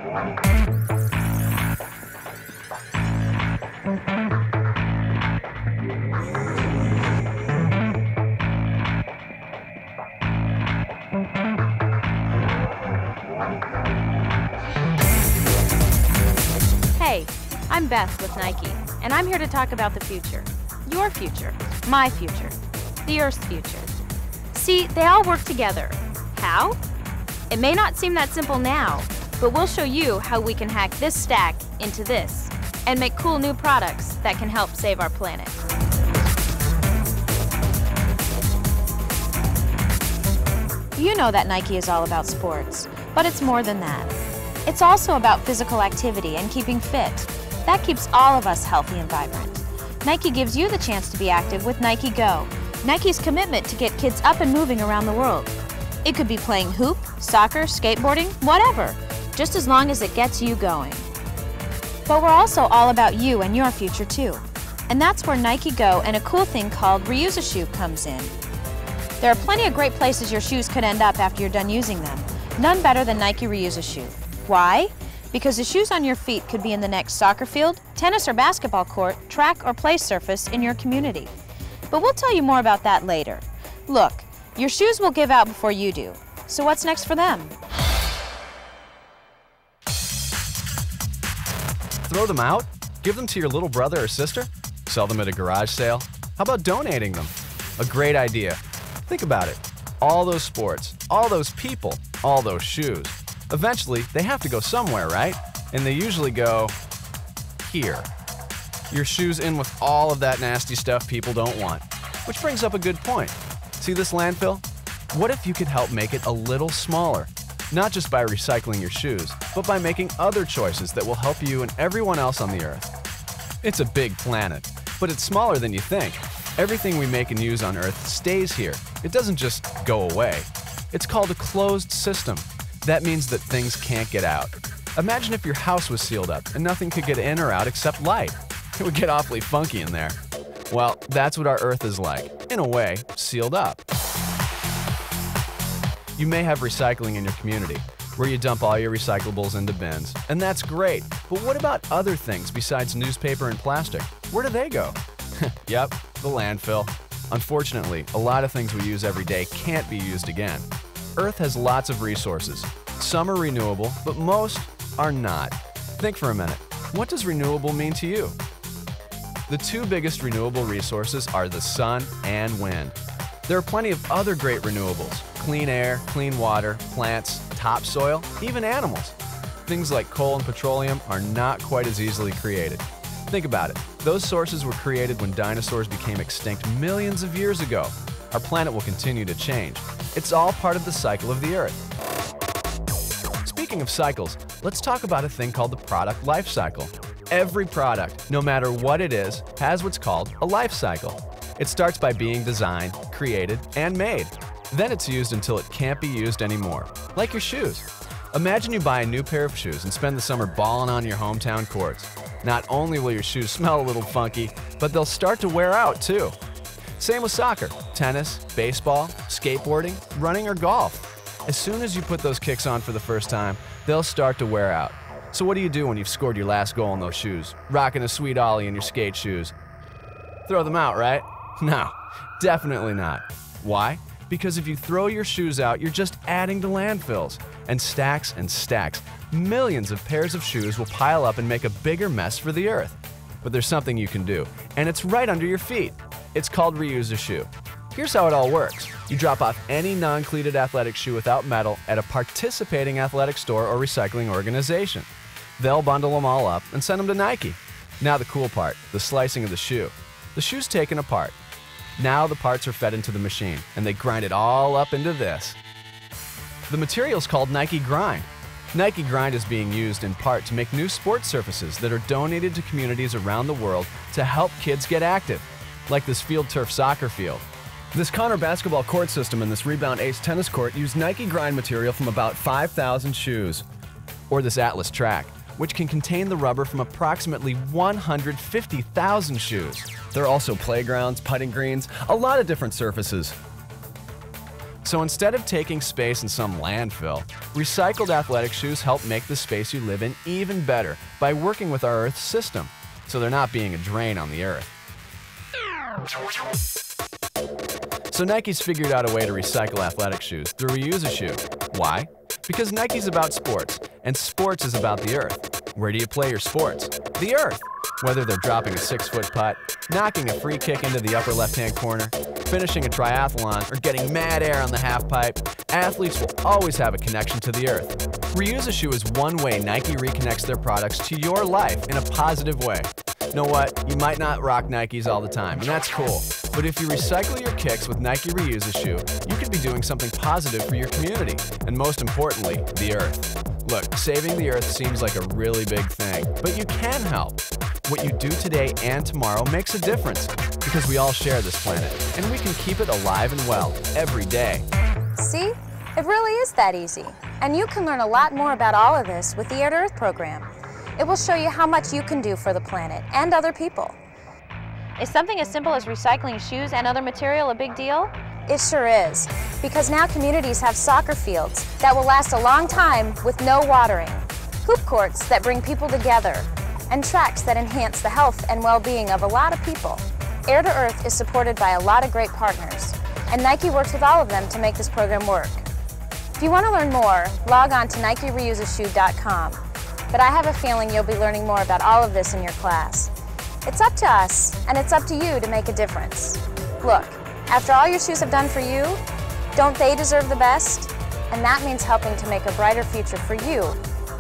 Hey, I'm Beth with Nike, and I'm here to talk about the future. Your future, my future, the Earth's future. See, they all work together. How? It may not seem that simple now, but we'll show you how we can hack this stack into this and make cool new products that can help save our planet. You know that Nike is all about sports, but it's more than that. It's also about physical activity and keeping fit. That keeps all of us healthy and vibrant. Nike gives you the chance to be active with Nike Go, Nike's commitment to get kids up and moving around the world. It could be playing hoop, soccer, skateboarding, whatever, just as long as it gets you going. But we're also all about you and your future too. And that's where Nike Go and a cool thing called Reuse a Shoe comes in. There are plenty of great places your shoes could end up after you're done using them. None better than Nike Reuse a Shoe. Why? Because the shoes on your feet could be in the next soccer field, tennis or basketball court, track or play surface in your community. But we'll tell you more about that later. Look, your shoes will give out before you do. So what's next for them? Throw them out? Give them to your little brother or sister? Sell them at a garage sale? How about donating them? A great idea. Think about it. All those sports, all those people, all those shoes. Eventually, they have to go somewhere, right? And they usually go here. Your shoes in with all of that nasty stuff people don't want. Which brings up a good point. See this landfill? What if you could help make it a little smaller? Not just by recycling your shoes, but by making other choices that will help you and everyone else on the Earth. It's a big planet, but it's smaller than you think. Everything we make and use on Earth stays here. It doesn't just go away. It's called a closed system. That means that things can't get out. Imagine if your house was sealed up and nothing could get in or out except light. It would get awfully funky in there. Well, that's what our Earth is like. In a way, sealed up. You may have recycling in your community, where you dump all your recyclables into bins, and that's great. But what about other things besides newspaper and plastic? Where do they go? Yep, the landfill. Unfortunately, a lot of things we use every day can't be used again. Earth has lots of resources. Some are renewable, but most are not. Think for a minute. What does renewable mean to you? The two biggest renewable resources are the sun and wind. There are plenty of other great renewables: clean air, clean water, plants, topsoil, even animals. Things like coal and petroleum are not quite as easily created. Think about it. Those sources were created when dinosaurs became extinct millions of years ago. Our planet will continue to change. It's all part of the cycle of the Earth. Speaking of cycles, let's talk about a thing called the product life cycle. Every product, no matter what it is, has what's called a life cycle. It starts by being designed, created, and made. Then it's used until it can't be used anymore, like your shoes. Imagine you buy a new pair of shoes and spend the summer balling on your hometown courts. Not only will your shoes smell a little funky, but they'll start to wear out too. Same with soccer, tennis, baseball, skateboarding, running, or golf. As soon as you put those kicks on for the first time, they'll start to wear out. So what do you do when you've scored your last goal in those shoes, rocking a sweet ollie in your skate shoes? Throw them out, right? No, definitely not. Why? Because if you throw your shoes out, you're just adding to landfills. And stacks, millions of pairs of shoes will pile up and make a bigger mess for the Earth. But there's something you can do, and it's right under your feet. It's called Reuse a Shoe. Here's how it all works. You drop off any non-cleated athletic shoe without metal at a participating athletic store or recycling organization. They'll bundle them all up and send them to Nike. Now the cool part, the slicing of the shoe. The shoe's taken apart. Now the parts are fed into the machine, and they grind it all up into this. The material's called Nike Grind. Nike Grind is being used in part to make new sports surfaces that are donated to communities around the world to help kids get active, like this field turf soccer field. This Connor basketball court system and this Rebound Ace tennis court use Nike Grind material from about 5,000 shoes. Or this Atlas track, which can contain the rubber from approximately 150,000 shoes. There are also playgrounds, putting greens, a lot of different surfaces. So instead of taking space in some landfill, recycled athletic shoes help make the space you live in even better by working with our Earth system, so they're not being a drain on the Earth. So Nike's figured out a way to recycle athletic shoes through Reuse a Shoe. Why? Because Nike's about sports, and sports is about the Earth. Where do you play your sports? The Earth! Whether they're dropping a 6-foot putt, knocking a free kick into the upper left-hand corner, finishing a triathlon, or getting mad air on the half pipe, athletes will always have a connection to the Earth. Reuse a Shoe is one way Nike reconnects their products to your life in a positive way. You know what? You might not rock Nikes all the time, and that's cool. But if you recycle your kicks with Nike Reuse a Shoe, you could be doing something positive for your community, and most importantly, the Earth. Look, saving the Earth seems like a really big thing, but you can help. What you do today and tomorrow makes a difference, because we all share this planet, and we can keep it alive and well every day. See? It really is that easy. And you can learn a lot more about all of this with the Air to Earth program. It will show you how much you can do for the planet and other people. Is something as simple as recycling shoes and other material a big deal? It sure is, because now communities have soccer fields that will last a long time with no watering, hoop courts that bring people together, and tracks that enhance the health and well-being of a lot of people. Air to Earth is supported by a lot of great partners, and Nike works with all of them to make this program work. If you want to learn more, log on to NikeReuseAShoe.com. But I have a feeling you'll be learning more about all of this in your class. It's up to us, and it's up to you to make a difference. Look, after all your shoes have done for you, don't they deserve the best? And that means helping to make a brighter future for you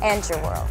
and your world.